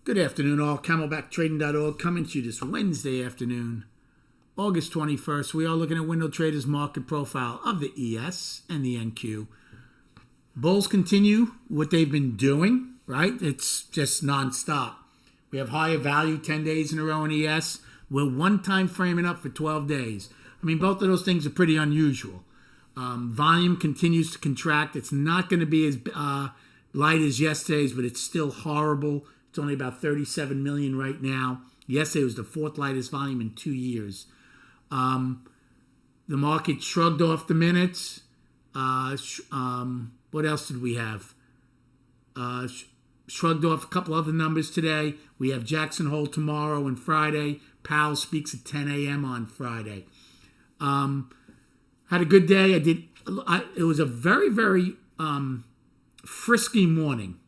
Good afternoon, all. CamelbackTrading.org coming to you this Wednesday afternoon, August 21st. We are looking at Window Traders market profile of the ES and the NQ. Bulls continue what they've been doing, right? It's just nonstop. We have higher value 10 days in a row in ES. We're one time framing up for 12 days. I mean, both of those things are pretty unusual. Volume continues to contract. It's not going to be as light as yesterday's, but it's still horrible. It's only about 37 million right now. Yesterday was the fourth lightest volume in 2 years. The market shrugged off the minutes. What else did we have? Shrugged off a couple other numbers today. We have Jackson Hole tomorrow and Friday. Powell speaks at 10 a.m. on Friday. Had a good day. It was a very, very frisky morning.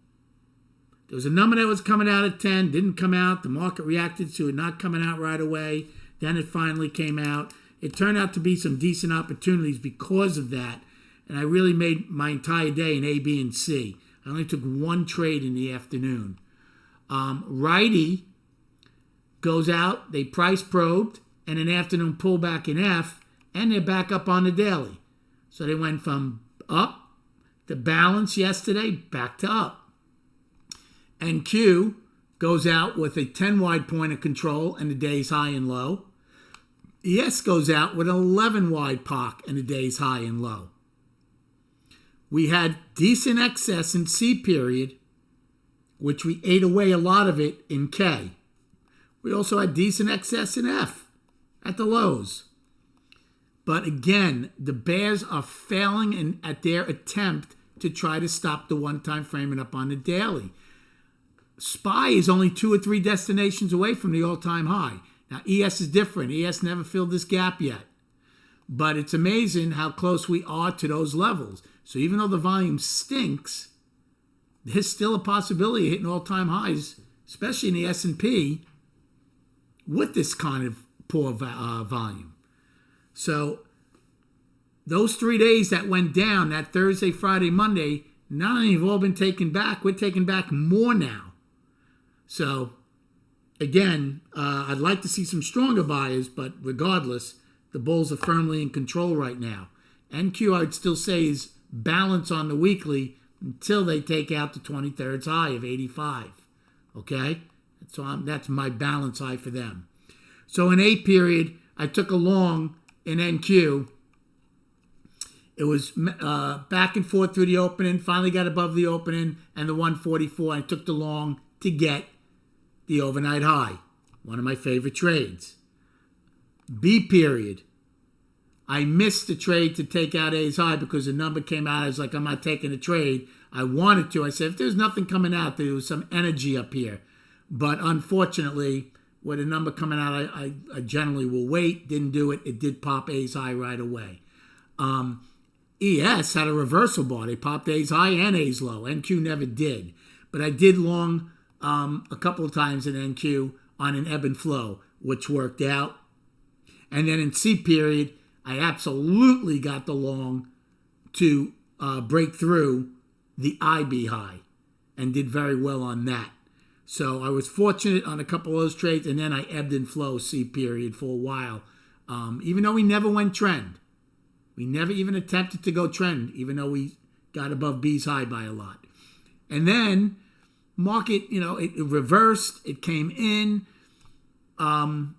There was a number that was coming out at 10, didn't come out. The market reacted to it not coming out right away. Then it finally came out. It turned out to be some decent opportunities because of that. And I really made my entire day in A, B, and C. I only took one trade in the afternoon. Righty goes out, they price probed, and an afternoon pullback in F, and they're back up on the daily. So they went from up to balance yesterday, back to up. And Q goes out with a 10 wide point of control and the day's high and low. ES goes out with an 11 wide POC and the day's high and low. We had decent excess in C period, which we ate away a lot of it in K. We also had decent excess in F at the lows. But again, the bears are failing at their attempt to try to stop the one-time framing up on the daily. SPY is only 2 or 3 destinations away from the all-time high. Now, ES is different. ES never filled this gap yet. But it's amazing how close we are to those levels. So even though the volume stinks, there's still a possibility of hitting all-time highs, especially in the S&P, with this kind of poor volume. So those 3 days that went down, that Thursday, Friday, Monday, not only have all been taken back, we're taking back more now. So, again, I'd like to see some stronger buyers, but regardless, the bulls are firmly in control right now. NQ, I'd still say, is balance on the weekly until they take out the 23rd's high of 85. Okay? So that's my balance high for them. So in A period, I took a long in NQ. It was back and forth through the opening, finally got above the opening, and the 144. I took the long to get the overnight high. One of my favorite trades. B period. I missed the trade to take out A's high because the number came out. I was like, I'm not taking a trade. I wanted to. I said, if there's nothing coming out, there was some energy up here. But unfortunately, with a number coming out, I generally will wait. Didn't do it. It did pop A's high right away. ES had a reversal bar. They popped A's high and A's low. NQ never did. But I did long a couple of times in NQ on an ebb and flow, which worked out. And then in C period, I absolutely got the long to break through the IB high and did very well on that. So I was fortunate on a couple of those trades, and then I ebbed and flow C period for a while. Even though we never went trend. We never even attempted to go trend, even though we got above B's high by a lot. And then market, it reversed. It came in. I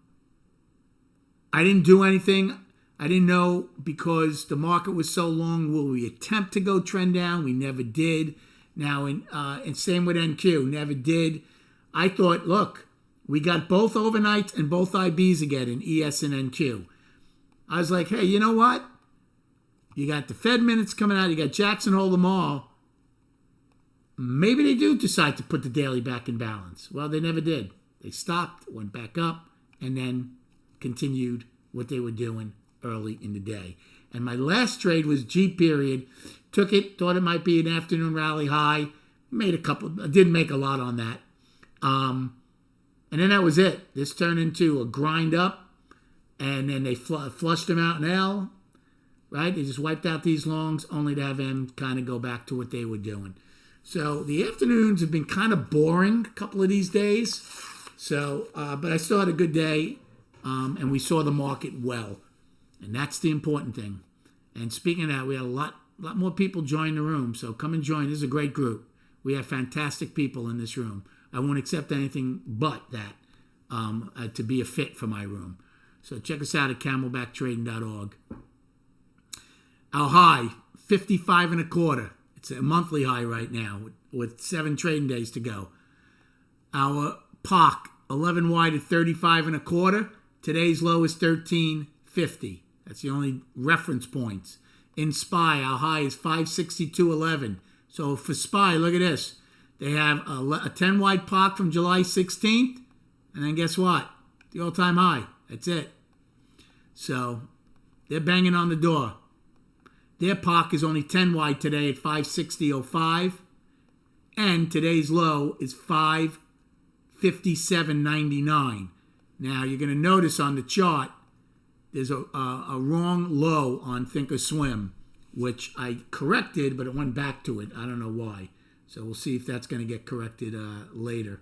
didn't do anything. I didn't know because the market was so long. Will we attempt to go trend down? We never did. Now, and same with NQ, never did. I thought, look, we got both overnights and both IBs again in ES and NQ. I was like, hey, you know what? You got the Fed minutes coming out. You got Jackson Hole tomorrow. Maybe they do decide to put the daily back in balance. Well, they never did. They stopped, went back up, and then continued what they were doing early in the day. And my last trade was G period. Took it, thought it might be an afternoon rally high. Made a couple, I didn't make a lot on that. And then that was it. This turned into a grind up, and then they flushed them out in L, right? They just wiped out these longs only to have them kind of go back to what they were doing. So the afternoons have been kind of boring a couple of these days. So, but I still had a good day, and we saw the market well. And that's the important thing. And speaking of that, we had a lot more people join the room. So come and join. This is a great group. We have fantastic people in this room. I won't accept anything but that to be a fit for my room. So check us out at camelbacktrading.org. Our high, 55 and a quarter. It's a monthly high right now with 7 trading days to go. Our POC, 11 wide at 35 and a quarter. Today's low is 13.50. That's the only reference points. In SPY, our high is 562.11. So for SPY, look at this. They have a 10 wide POC from July 16th. And then guess what? The all-time high. That's it. So they're banging on the door. Their POC is only 10 wide today at 560.05. And today's low is 557.99. Now, you're going to notice on the chart, there's a wrong low on Thinkorswim, which I corrected, but it went back to it. I don't know why. So we'll see if that's going to get corrected later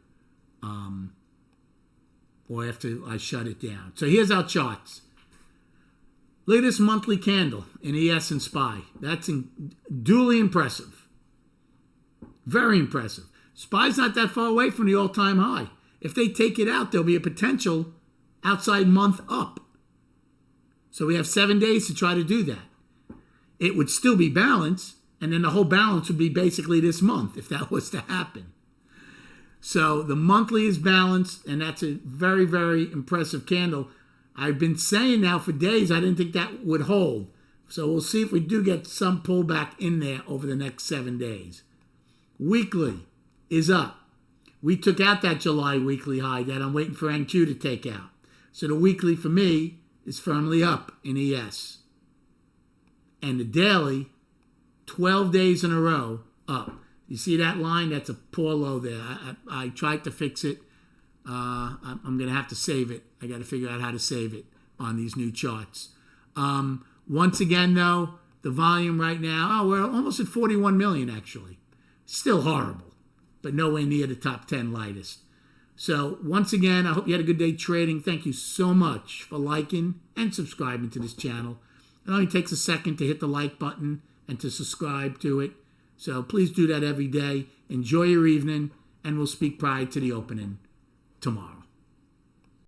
or after I shut it down. So here's our charts. Look at this monthly candle in ES and SPY. That's duly impressive. Very impressive. SPY's not that far away from the all-time high. If they take it out, there'll be a potential outside month up. So we have 7 days to try to do that. It would still be balanced, and then the whole balance would be basically this month if that was to happen. So the monthly is balanced, and that's a very, very impressive candle. I've been saying now for days I didn't think that would hold. So we'll see if we do get some pullback in there over the next 7 days. Weekly is up. We took out that July weekly high that I'm waiting for NQ to take out. So the weekly for me is firmly up in ES. And the daily, 12 days in a row, up. You see that line? That's a poor low there. I tried to fix it. I'm going to have to save it. I got to figure out how to save it on these new charts. Once again, though, the volume right now, we're almost at 41 million, actually. Still horrible, but nowhere near the top 10 lightest. So once again, I hope you had a good day trading. Thank you so much for liking and subscribing to this channel. It only takes a second to hit the like button and to subscribe to it. So please do that every day. Enjoy your evening, and we'll speak prior to the opening tomorrow.